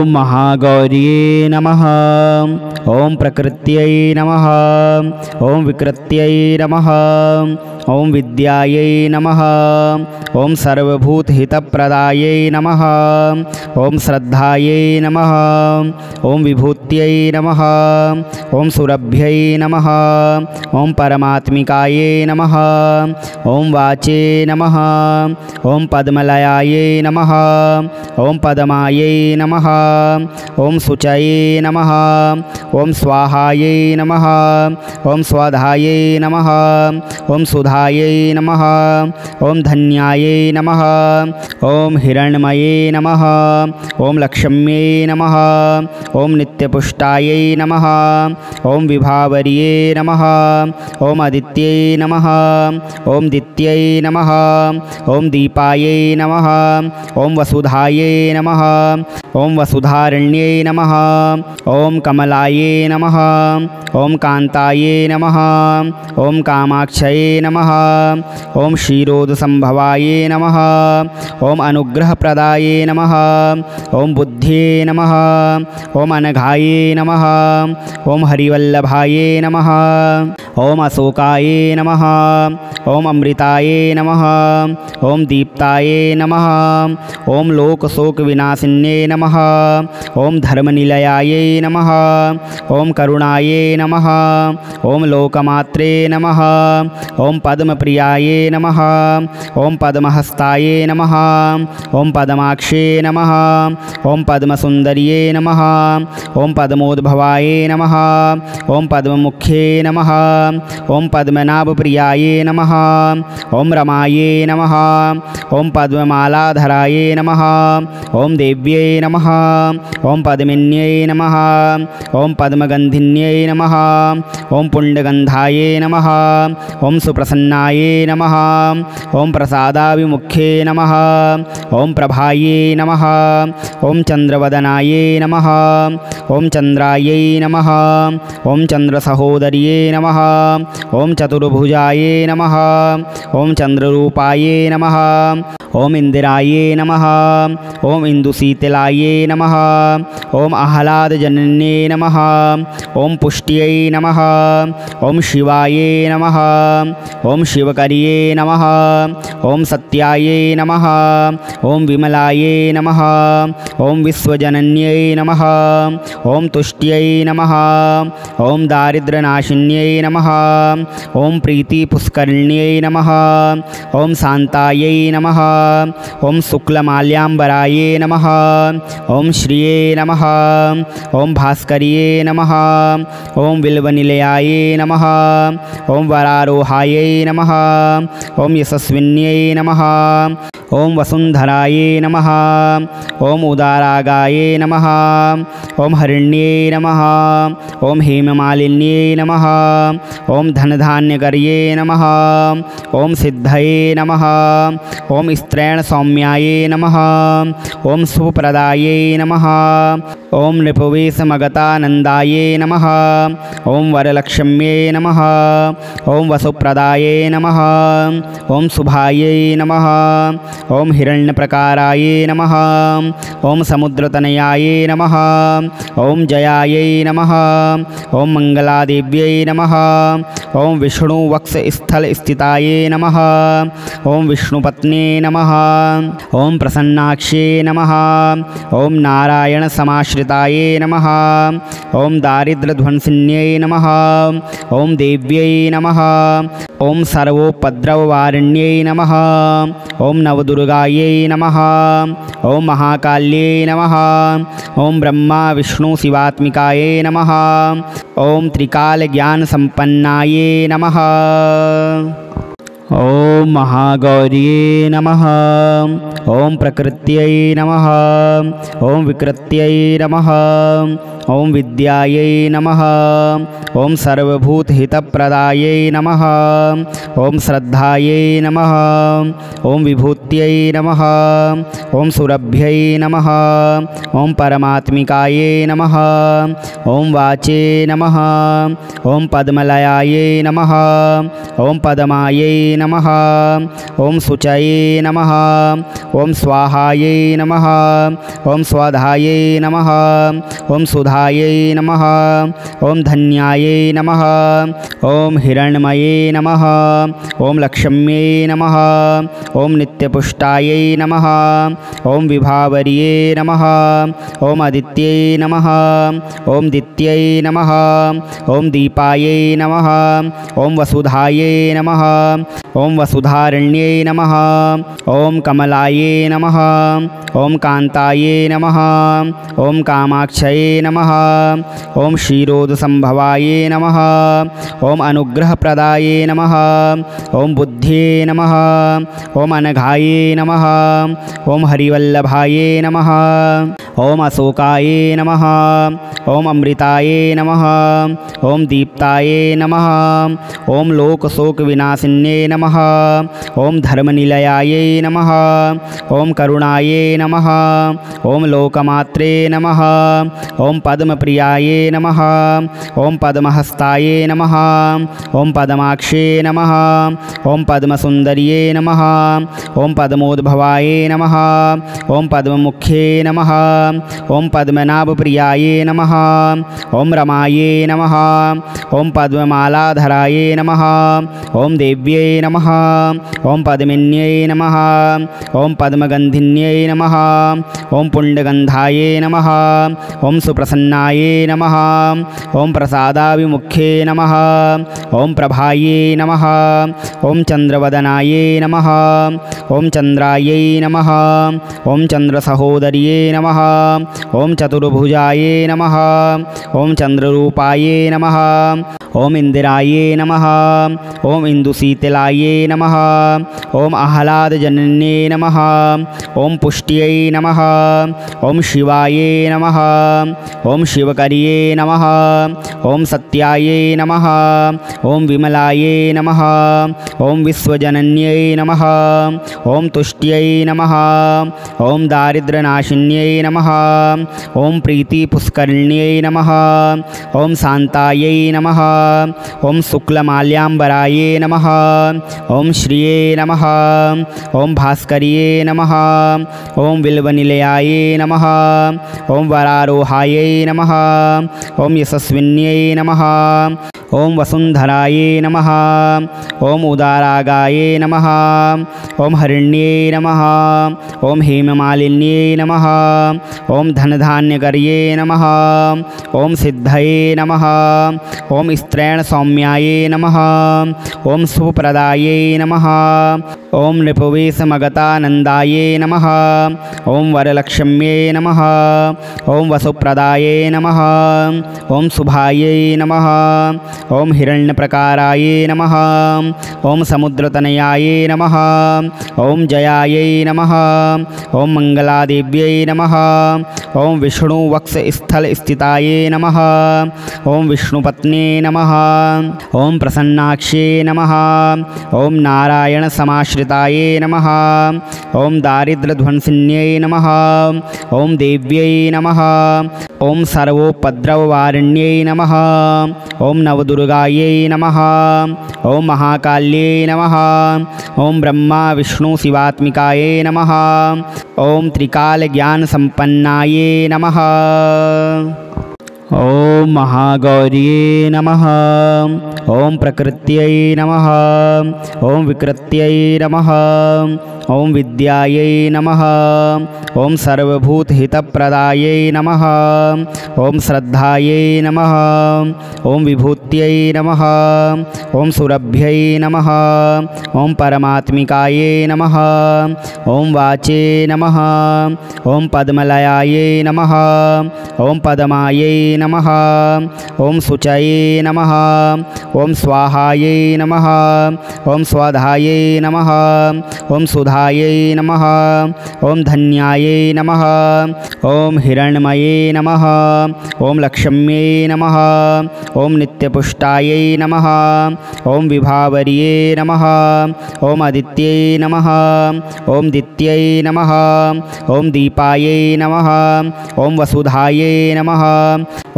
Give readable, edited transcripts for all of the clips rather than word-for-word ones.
ओम महागौर्ये नमः। ओम प्रकृत्यै नमः। ओम विकृत्यै नमः। ओम विद्यायै नमः। ओम सर्वभूतहितप्रदायै नमः। ओम श्रद्धायै नमः। ओम विभूत्यै नमः। ओम सुरभ्यै नमः। ओम परमात्मिकायै नमः। ओम वाचे नमः। ओम पद्मलयायै नमः। ओम पद्मायै नमः। ओम शुचये नमः। ओम स्वाहायै नमः। ओम स्वधायै नमः। ओम सुधायै नमः। ओम धन्यायै नमः। ओम हिरण्मये नमः। ओम लक्ष्म्यै नमः। ओम नित्यपुष्टायै नमः। ओम विभावर्ये नमः। ओम आदित्यै नमः। ओम दित्यै नमः। ओम दीपायै नमः। ओम वसुधायै नमः। ओम वसुधारण्यै नमः। ओम कमलायै नमः। ओम कान्तायै नमः। ओम कामाक्षये नमः। ओम क्षीरोदसंभवायै नमः। ओम अनुग्रहप्रदायै नमः। ओम बुद्ध्यै नमः। ओम अनघायै नमः। ओम हरिवल्लभायै नमः। ओम अशोकायै नमः। ओम अमृतायै नमः। ओम दीप्तायै नमः। ओम लोकशोकविनाशिन्यै नमः। ओम धर्मनिलयायै नमः। ओम करुणायै नमः। ओम लोकमात्रे नमः। ओम पद्मप्रियायै नमः। ओम पद्महस्तायै नमः। ओम पद्माक्षे नमः। ओम पद्मसुन्दर्यै नमः। ओम पद्मोद्भवायै नमः। ओम पद्ममुख्ये नमः। ओम पद्मनाभप्रियायै नमः। ओम रमायै नमः। ओम पद्ममालाधरायै नमः। ओम देव्यै नमः। ओम पद्मिन्यै नमः। ओम पद्मगन्धिन्यै नमः। ओम पुण्डगन्धायै नमः। ओम सुप्रसन्नायै नमः। ओम प्रसादाभिमुख्ये नमः। ओम प्रभायै नमः। ओम चन्द्रवदनायै नमः। ओम चन्द्रायै नमः। ओम चन्द्रसहोदर्यै नमः। ओम चतुर्भुजायै नमः। ओम चन्द्ररूपायै नमः। ओम इंदिरायै नमः। ओम इंदुशीतलायै नमः। ओम आह्लादजनन्यै नमः। ओम पुष्ट्यै नमः। ओम शिवायै नमः। ओम शिवकर्यै नमः। ओम सत्यायै नमः। ओम विमलायै नमः। ओम विश्वजनन्यै नमः। ओम तुष्ट्यै नमः। ओम दारिद्र्यनाशिन्यै नमः। ओम प्रीतिपुष्करिण्यै नमः। ओम शान्तायै नमः। ओम शुक्लमाल्याम्बरायै नमः। ओम श्रिये नमः। ओम भास्कर्ये नमः। ओम बिल्वनिलयायै नमः। ओम वरारोहायै नमः। ओम यशस्विन्यै नमः। ओम वसुन्धरायै नमः। ओम उदारागायै नमः। ओम हरिण्यै नमः। ओम हेममालिन्यै नमः। ओम धनधान्यकर्ये नमः। ओम सिद्धये नमः। ओम स्त्रैणसौम्यायै नमः। ओम सुप्रदायै नमः। ओम नृपवेशमगतानन्दायै नमः। ओम वरलक्ष्म्यै नमः। ओम वसुप्रदायै नमः। ओम शुभायै नमः। ओम हिरण्यप्रकारायै नमः। ओम समुद्रतनयायै नमः। ओम जयायै नमः। ओम मंगलादेव्यै नमः। ओम विष्णुवक्षस्थलस्थितायै नमः। ओम विष्णुपत्न्यै नमः। ओम प्रसन्नाक्ष्यै नमः। ओम नारायणसमाश्रितायै नमः। ओम दारिद्र्यध्वंसिन्यै नमः। ओम देव्यै नमः। ओम सर्वोपद्रववारिण्यै नमः। ओम नवदुर्गायै नमः। ओम महाकाल्यै नमः। ओम ब्रह्मा विष्णु शिवात्मिकायै नमः। ओम त्रिकालज्ञानसम्पन्नायै नमः। ओम महागौर्ये नमः। ओम प्रकृत्यै नमः। ओम विकृत्यै नमः। ओम विद्यायै नमः। ओम सर्वभूतहितप्रदायै नमः। ओम श्रद्धायै नमः। ओम विभूत्यै नमः। ओम सुरभ्यै नमः। ओम परमात्मिकायै नमः। ओम वाचे नमः। ओम पद्मलयायै नमः। ओम पद्मायै नमः। ॐ शुचये नमः। ॐ स्वाहायै नमः। ॐ स्वधायै नमः। ॐ सुधायै नमः। ॐ धन्यायै नमः। ॐ हिरण्मये नमः। ॐ लक्ष्म्यै नमः। ॐ नित्यपुष्टायै नमः। ॐ विभावर्ये नमः। ॐ आदित्यै नमः। ॐ दित्यै नमः। ॐ दीपायै नमः। ॐ वसुधायै नमः। ॐ वसुधारण्यै नमः। ॐ कमलायै नमः। ॐ कान्तायै नमः। ॐ कामाक्षये नमः। ॐ क्षीरोदसंभवायै नमः। ॐ अनुग्रहप्रदायै नमः। ॐ बुद्ध्यै नमः। ॐ अनघायै नमः। ॐ हरिवल्लभायै नमः। ॐ अशोकायै नमः। ॐ अमृतायै नमः। ॐ दीप्तायै नमः। ॐ लोकशोकविनाशिन्यै नमः। ॐ धर्मनिलयायै नमः। ॐ करुणायै नमः। ॐ लोकमात्रे नमः। ॐ पद्मप्रियायै नमः। ॐ पद्महस्तायै नमः। ॐ पद्माक्षे नमः। ॐ पद्मसुन्दर्यै नमः। ॐ पद्मोद्भवायै नमः। ॐ पद्ममुख्ये नमः। ॐ पद्मनाभप्रियायै नमः। ॐ रमायै नमः। ॐ पद्ममालाधरायै नमः। ॐ देव्यै नमः। ॐ पद्मिन्यै नमः। ॐ पद्मगन्धिन्यै नमः। ॐ पुण्डगन्धायै नमः। ॐ सुप्रसन्नायै नमः। ॐ प्रसादाभिमुख्ये नमः। ॐ प्रभायै नमः। ॐ चन्द्रवदनायै नमः। ॐ चन्द्रायै नमः। ॐ चन्द्रसहोदर्यै नमः। ॐ चतुर्भुजायै नमः। ॐ चन्द्ररूपायै नमः। ॐ इन्दिरायै नमः। ॐ इन्दुशीतलायै नमः। ॐ आह्लादजनन्यै नमः। ॐ पुष्ट्यै नमः। ॐ शिवायै नमः। ॐ शिवकर्यै नमः। ॐ सत्यायै नमः। ॐ विमलायै नमः। ॐ विश्वजनन्यै नमः। ॐ तुष्ट्यै नमः। ॐ दारिद्र्यनाशिन्यै नमः। ॐ प्रीतिपुष्करिण्यै नमः। ॐ शान्तायै नमः। ॐ शुक्लमाल्याम्बरायै नमः। ॐ श्रिये नमः। ॐ भास्कर्ये नमः। ॐ बिल्वनिलयायै नमः। ॐ वरारोहायै नमः। ॐ यशस्विन्यै नमः। ॐ वसुन्धरायै नमः। ॐ उदारागायै नमः। ॐ हरिण्यै नमः। ॐ हेममालिन्यै नमः। ॐ धनधान्यकर्ये नमः। ॐ सिद्धये नमः। ॐ स्त्रैणसौम्यायै नमः। ॐ शुभप्रदायै नमः। ॐ नृपवेशमगतानन्दायै नमः। ॐ वरलक्ष्म्यै नमः। ॐ वसुप्रदायै नमः। ॐ शुभायै नमः। ॐ हिरण्यप्रकारायै नमः। ॐ समुद्रतनयायै नमः। ॐ जयायै नमः। ॐ मङ्गलादेव्यै नमः। ॐ विष्णुवक्षस्थलस्थितायै नमः। ॐ विष्णुपत्न्यै नमः। ॐ प्रसन्नाक्ष्यै नमः। ॐ नारायणसमाश्रितायै नमः। ॐ दारिद्र्यध्वंसिन्यै नमः। ॐ देव्यै नमः। ॐ सर्वोपद्रववारिण्यै नमः। ॐ नवदुर्गायै नमः। ॐ महाकाल्यै नमः। ॐ ब्रह्मा विष्णु शिवात्मिकायै नमः। ॐ त्रिकालज्ञानसम्पन्नायै नमः। ॐ महागौर्ये नमः। ॐ प्रकृत्यै नमः। ॐ विकृत्यै नमः। ॐ विद्यायै नमः। ॐ सर्वभूतहितप्रदायै नमः। ॐ श्रद्धायै नमः। ॐ विभूत्यै नमः। ॐ सुरभ्यै नमः। ॐ परमात्मिकायै नमः। ॐ वाचे नमः। ॐ पद्मलयायै नमः। ॐ पद्मायै नमः। ॐ शुचये नमः। ॐ स्वाहायै नमः। ॐ स्वधायै नमः। ॐ सुधा वसुधायै नमः। ॐ धन्यायै नमः। ॐ हिरण्मये नमः। ॐ लक्ष्म्यै नमः। ॐ नित्यपुष्टायै नमः। ॐ विभावर्ये नमः। ॐ आदित्यै नमः। ॐ दित्यै नमः। ॐ दीपायै नमः। ॐ वसुधायै नमः।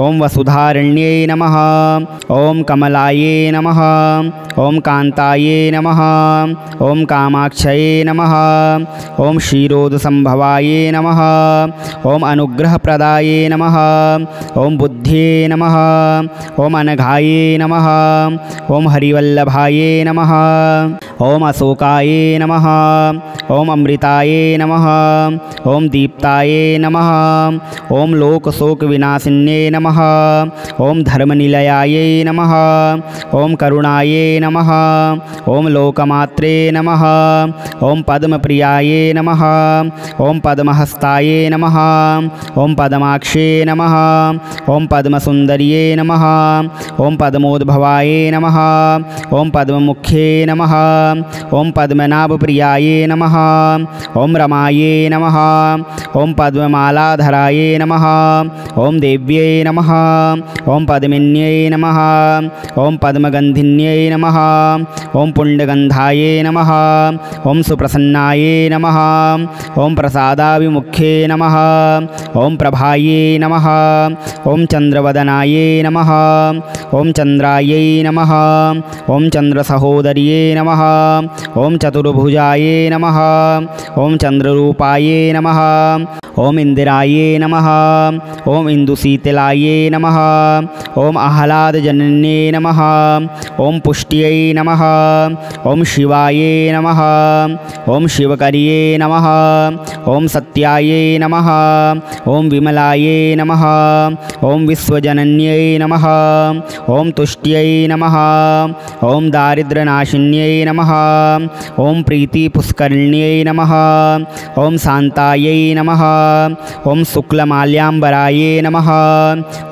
ॐ वसुधारण्यै नमः। ॐ कमलायै नमः। ॐ कान्तायै नमः। ॐ कामाक्षये नमः। ॐ क्षीरोदसंभवायै नमः। ॐ अनुग्रहप्रदायै नमः। ॐ बुद्ध्यै नमः। ॐ अनघायै नमः। ॐ हरिवल्लभायै नमः। ॐ अशोकायै नमः। ॐ अमृतायै नमः। ॐ दीप्तायै नमः। ॐ लोकशोकविनाशिन्यै नमः। ॐ धर्मनिलयायै नमः। ॐ करुणायै नमः। ॐ लोकमात्रे नमः। ॐ पद्मप्रियायै नमः। ॐ पद्महस्तायै नमः। ॐ पद्माक्षे नमः। ॐ पद्मसुन्दर्ये नमः। ॐ पद्मोद्भवाय नमः। ॐ पद्ममुख्ये नमः। ॐ पद्मनाभप्रियायै नमः। ॐ रमायै नमः। ॐ पद्ममालाधराय नमः। ॐ देव्यै नमः। ॐ पद्मिन्यै नमः। ॐ पद्मगन्धिन्यै नमः। ॐ पुण्डगन्धाय नमः। ॐ सुप्रसन्नाय नमः। ॐ प्रसादाभिमुख्ये नमः। ॐ प्रभायै नमः। ॐ चन्द्रवदनाय नमः। ॐ चन्द्रायै नमः। ॐ चन्द्रसहोदर्ये नमः। ॐ चतुर्भुजाय नमः। ॐ चन्द्ररूपाय नमः। ॐ इन्दिराय नमः। ॐ इन्दुशीतलाय नमः। ॐ आह्लादजनन्ये नमः। ॐ पुष्ट्यै नमः। ॐ शिवाय नमः। ॐ शिवकर्ये नमः। ॐ सत्याय नमः। ॐ विमलाय नमः। ॐ विश्वजनन्यै नमः। ॐ तुष्ट्यै नमः। ॐ दारिद्र्यनाशिन्यै नमः। ॐ प्रीतिपुष्करिण्यै नमः। ॐ शान्तायै नमः। ॐ शुक्लमाल्याम्बराय नमः।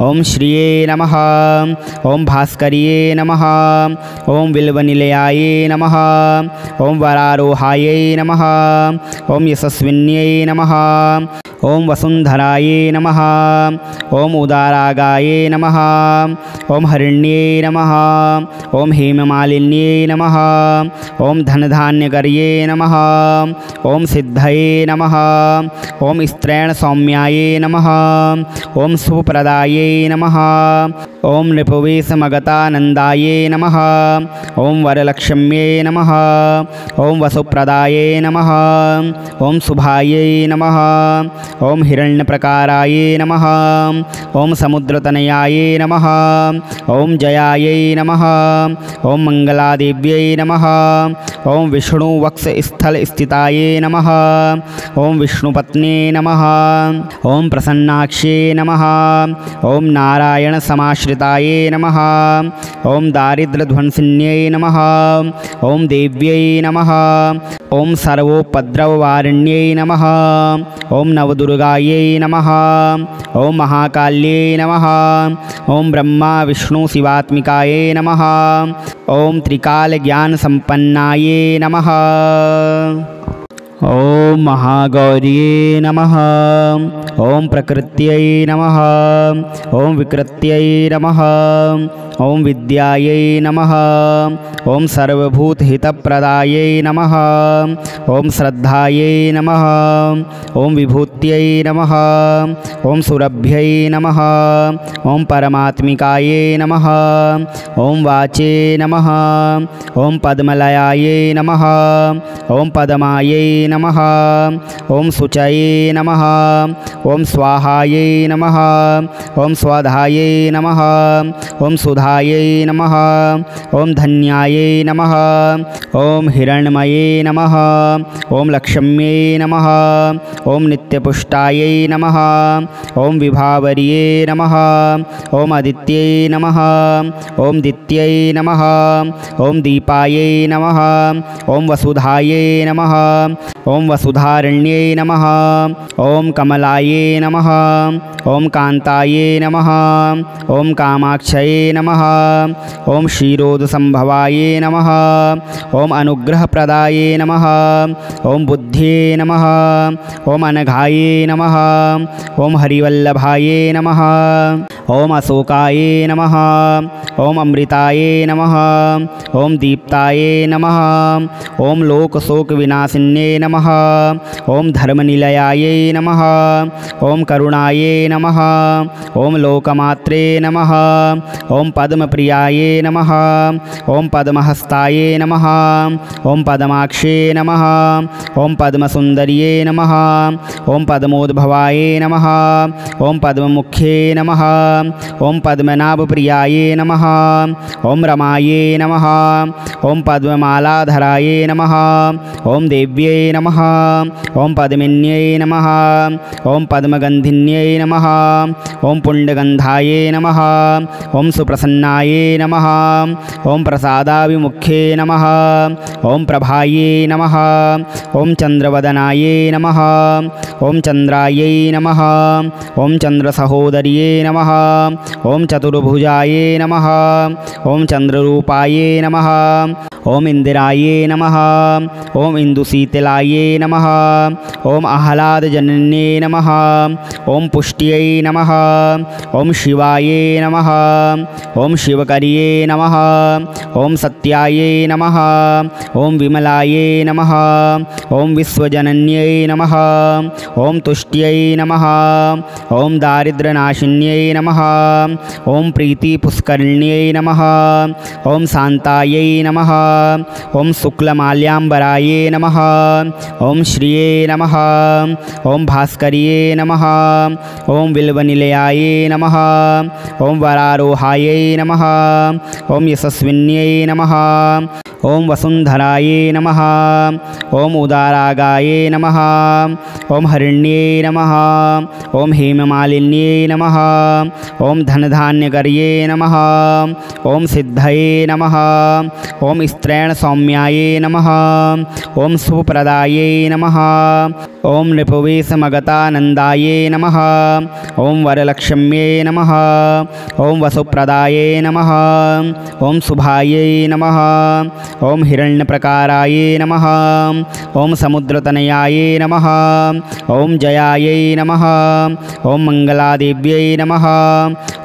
ॐ श्रिये नमः। ॐ भास्कर्ये नमः। ॐ बिल्वनिलयाय नमः। ॐ वरारोहाय नमः। ॐ यशस्विन्यै नमः। ॐ वसुन्धराय नमः। ॐ उदारागाय नमः। ॐ हरिण्ये नमः। ॐ हेममालिन्ये नमः। ॐ धनधान्यकर्ये नमः। ॐ सिद्धये नमः। ॐ स्त्रैणसौम्याय नमः। ॐ शुभप्रदायै नमः। ॐ नृपवेशमगतानन्दाय नमः। ॐ वरलक्ष्म्यै नमः। ॐ वसुप्रदायै नमः। ॐ शुभायै नमः। ॐ हिरण्यप्रकाराय नमः। ॐ समुद्रतनयाय नमः। ॐ जयायै नमः। ॐ मङ्गलादेव्यै नमः। ॐ विष्णुवक्षस्थलस्थिताय नमः। ॐ विष्णुपत्न्यै नमः। ॐ प्रसन्नाक्ष्यै नमः। ॐ नारायणसमाश्रिताय नमः। ॐ दारिद्र्यध्वंसिन्यै नमः। ॐ देव्यै नमः। ॐ सर्वोपद्रववारिण्यै नमः। ॐ नवदुर्गायै नमः। ॐ महाकाल्यै नमः। ॐ ब्रह्मा विष्णु शिवात्मिकाय नमः। ॐ त्रिकालज्ञानसम्पन्नाय नमः। ॐ महागौर्ये नमः। ॐ प्रकृत्यै नमः। ॐ विकृत्यै नमः। ॐ विद्यायै नमः। ॐ सर्वभूतहितप्रदायै नमः। ॐ श्रद्धायै नमः। ॐ विभूत्यै नमः। ॐ सुरभ्यै नमः। ॐ परमात्मिकाय नमः। ॐ वाचे नमः। ॐ पद्मलयायै नमः। ॐ पद्मायै नमः। ॐ शुचये नमः। ॐ स्वाहायै नमः। ॐ स्वधायै नमः। ॐ सुधायै नमः। ॐ धन्यायै नमः। ॐ हिरण्मये नमः। ॐ लक्ष्म्यै नमः। ॐ नित्यपुष्टायै नित्यपुष्टायै नमः। ॐ विभावर्ये नमः। ॐ आदित्यै नमः। ॐ दित्यै नमः। ॐ दीपायै नमः। ॐ वसुधायै नमः। ॐ वसुधारण्यै नमः। ॐ कमलायै नमः। ॐ कान्तायै नमः। ॐ कामाक्षये नमः। ॐ क्षीरोदसंभवायै नमः। ॐ अनुग्रहप्रदायै नमः। ॐ बुद्ध्ये नमः। ॐ अनघायै नमः। ॐ हरिवल्लभायै नमः। ॐ अशोकायै नमः। ॐ अमृतायै नमः। ॐ दीप्तायै नमः। ॐ लोकशोकविनाशिन्यै नमः। ॐ धर्मनिलयायै नमः। ॐ करुणायै नमः। ॐ लोकमात्रे नमः। ॐ पद्मप्रियायै नमः। ॐ पद्महस्तायै नमः। ॐ पद्माक्षे नमः। ॐ पद्मसुन्दर्यै नमः। ॐ पद्मोद्भवायै नमः। ॐ पद्ममुख्ये नमः। ॐ पद्मनाभप्रियायै नमः। ॐ रमायै नमः। ॐ पद्ममालाधरायै नमः। ॐ देव्यै नमः। ॐ पद्मिन्यै नमः। ॐ पद्मगन्धिन्यै नमः। ॐ पुण्डगन्धायै नमः। ॐ सुप्रसन्नायै नमः। ॐ प्रसादाभिमुख्ये नमः। ॐ प्रभायै नमः। ॐ चन्द्रवदनायै नमः। ॐ चन्द्रायै नमः। ॐ चन्द्रसहोदर्यै नमः। ॐ चतुर्भुजायै नमः। ॐ चन्द्ररूपायै नमः। ॐ इन्दिरायै नमः। ॐ इन्दुशीतलायै नमः। ॐ आह्लादजनन्यै नमः। ॐ पुष्ट्यै नमः। ॐ शिवायै नमः। ॐ शिवकर्यै नमः। ॐ सत्यायै नमः। ॐ विमलायै नमः। ॐ विश्वजनन्यै नमः। ॐ तुष्ट्यै नमः। ॐ दारिद्र्यनाशिन्यै नमः। ॐ प्रीतिपुष्करिण्यै नमः। ॐ शान्तायै नमः। ॐ शुक्लमाल्याम्बरायै नमः। ॐ श्रिये नमः। ॐ भास्कर्ये नमः। ॐ बिल्वनिलयायै नमः। ॐ वरारोहायै नमः। ॐ यशस्विन्यै नमः। ॐ वसुन्धरायै नमः। ॐ उदारागायै नमः। ॐ हरिण्यै नमः। ॐ हेममालिन्यै नमः। ॐ धनधान्यकर्ये नमः। ॐ सिद्धये नमः। ॐ स्त्रैणसौम्यायै नमः। ॐ शुभप्रदायै नमः। ॐ नृपवेशमगतानन्दायै नमः। ॐ वरलक्ष्म्यै नमः। ॐ वसुप्रदायै नमः। ॐ शुभायै नमः। ॐ हिरण्यप्रकारायै नमः। ॐ समुद्रतनयायै नमः। ॐ जयायै नमः। ॐ मङ्गलादेव्यै नमः।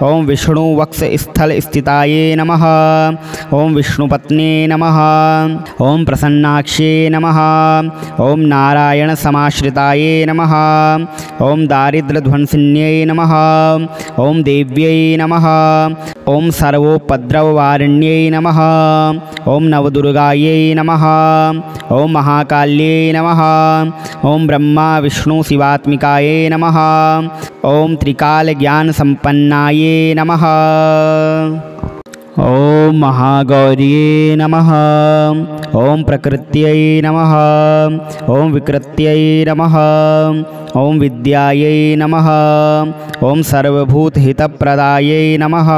ॐ विष्णुवक्षस्थलस्थितायै नमः। ॐ विष्णुपत्न्यै नमः। ॐ प्रसन्नाक्ष्यै नमः। ॐ नारायणसमाश्रितायै नमः। ॐ दारिद्र्यध्वंसिन्यै नमः। ॐ देव्यै नमः। ॐ सर्वोपद्रववारिण्यै नमः। ॐ नवदुर्गायै नमः। ॐ महाकाल्यै नमः। ॐ ब्रह्मा विष्णु शिवात्मिकायै नमः। ॐ त्रिकालज्ञानसम्पन्नायै नमः। ॐ महागौर्यै नमः। ॐ प्रकृत्यै नमः। ॐ विकृत्यै नमः। ॐ विद्यायै नमः। ॐ सर्वभूतहितप्रदायै नमः।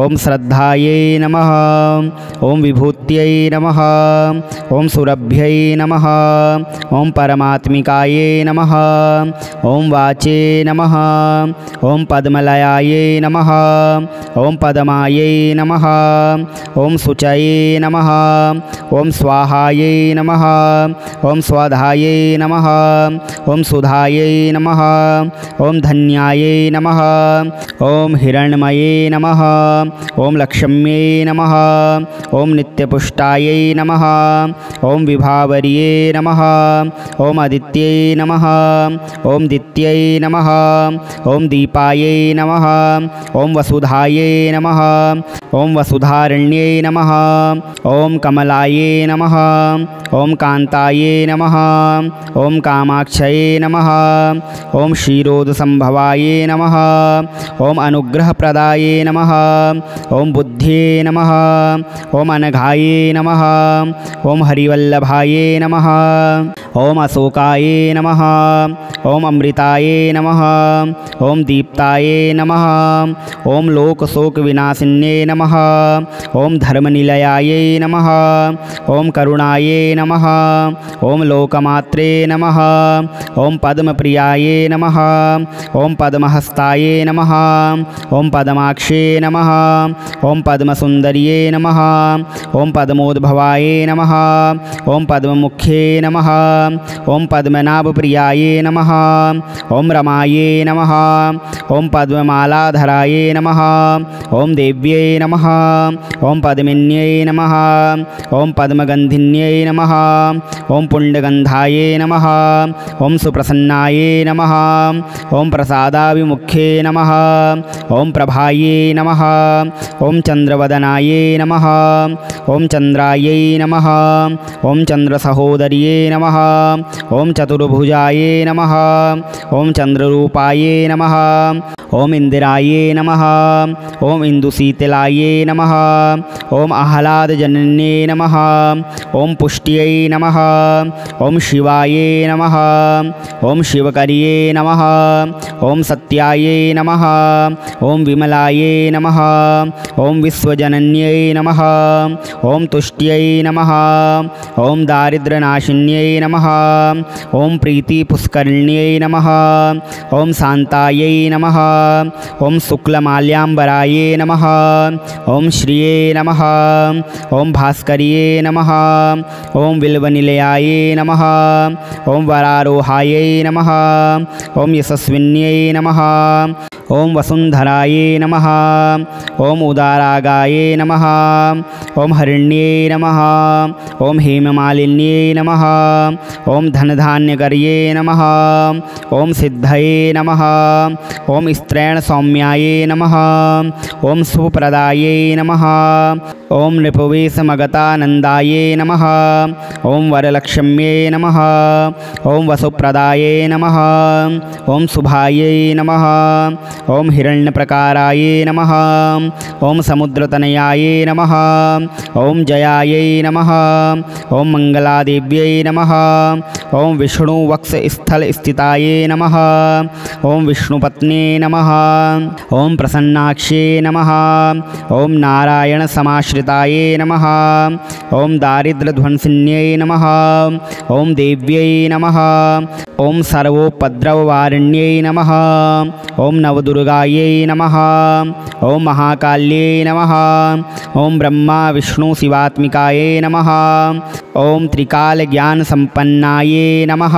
ॐ श्रद्धायै नमः। ॐ विभूत्यै नमः। ॐ सुरभ्यै नमः। ॐ परमात्मिकायै नमः। ॐ वाचे नमः। ॐ पद्मलयायै नमः। ॐ पद्मायै नमः। ॐ शुचये नमः। ॐ स्वाहायै नमः। ॐ स्वधायै नमः। ॐ सुधायै नमः। ॐ धन्यायै नमः। ॐ हिरण्मये नमः। ॐ लक्ष्म्यै नमः। ॐ नित्यपुष्टायै नमः। ॐ विभावर्ये नमः। ॐ आदित्यै नमः। ॐ दित्यै नमः। ॐ दीपायै नमः। ॐ वसुधायै नमः। ॐ वसुधारण्यै नमः। ॐ कमलायै नमः। ॐ कान्तायै नमः। ॐ कामाक्षये नमः। ॐ क्षीरोदसंभवायै नमः। ॐ अनुग्रहप्रदायै नमः। ॐ बुद्धे नमः। ॐ अनघायै नमः। ॐ हरिवल्लभायै नमः। ओम अशोकाये नमः। ओम अमृताये नमः। ओम दीप्ताये नमः। ओम लोकशोक विनाशिन्ये नमः। ओम धर्मनिलयाये नमः। ओम करुणाये नमः। ओम लोकमात्रे नमः। ओम पद्मप्रियाये नमः। ओम पद्महस्ताये नमः। ओम पद्माक्षे नमः। ओम पद्मसुंदर्ये नमः। ओम पद्मोद्भवाये नमः। ओम पद्ममुख्ये नमः। ओम पद्मनाभप्रियाये नमः। ओम रमाये नमः। ओम पद्ममालाधराये नमः। ओम देव्यै नमः। ओम पद्मिन्यै नमः। ओम पद्मगन्धिन्यै नमः। ओम पुण्डगन्धाये नमः। ओम सुप्रसन्नाये नमः। ओम प्रसादाभिमुख्ये नमः। ओम प्रभाये नमः। ओम चंद्रवदनाये नमः। ओम चंद्रायै नमः। ओम चंद्रसहोदर्ये नमः। ओम चतुर्भुजाये नमः। ओम चंद्ररूपाये नमः। ओम इंदिराये नमः। ओम इंदुशीतलाये नमः। ओम आह्लादजनन्ये नमः। ओम पुष्ट्यै नमः। ओम शिवाये नमः। ओम शिवकर्ये नमः। ओम सत्याये नमः। ओम विमलाये नमः। ओम विश्वजनन्यै नमः। ओम तुष्ट्यै नमः। ओम दारिद्र्यनाशिन्यै नमः। ओम प्रीतिपुष्करिण्यै नमः। ओम शान्तायै नमः। ओम शुक्लमाल्याम्बराये नमः। ओम श्रिये नमः। ओम भास्कर्ये नमः। ओम बिल्वनिलयाये नमः। ओम वरारोहायै नमः। ओम यशस्विन्यै नमः। ओम वसुंधराये नमः। ओम उदारागाये नमः। ओम हरिण्ये नमः। ओम हेममालिन्ये नमः। ओम धनधान्यकर्ये नमः। ओम सिद्धये नमः। ओम स्त्रैण सौम्याये नमः। ओम शुभप्रदाये नमः। ओम नृपवेशमगतानन्दाये नमः। ओम वरलक्ष्म्ये नमः। ओम वसुप्रदाये नमः। ओम शुभायै नमः। ओम हिरण्यप्रकाराये नमः। ओम समुद्रतनयाये नमः। ओम जयायै नमः। ओम मंगलादेव्यै नमः। ओम विष्णुवक्षस्थलस्थिताये नमः। ओम विष्णुपत्न्ये नमः। ओम प्रसन्नाक्षे नमः। ओम नारायणसमाश्रिताये नमः। ओम दारिद्र्यध्वंसिन्यै नमः। ओम देव्यै नमः। ओम सर्वोपद्रववारिण्यै नमः। ओम नवदुर्गायै नमः। ओम महाकाल्यै नमः। ओम ब्रह्मा विष्णु शिवात्मिकायै नमः। ओम त्रिकालज्ञानसम्पन्नायै नमः।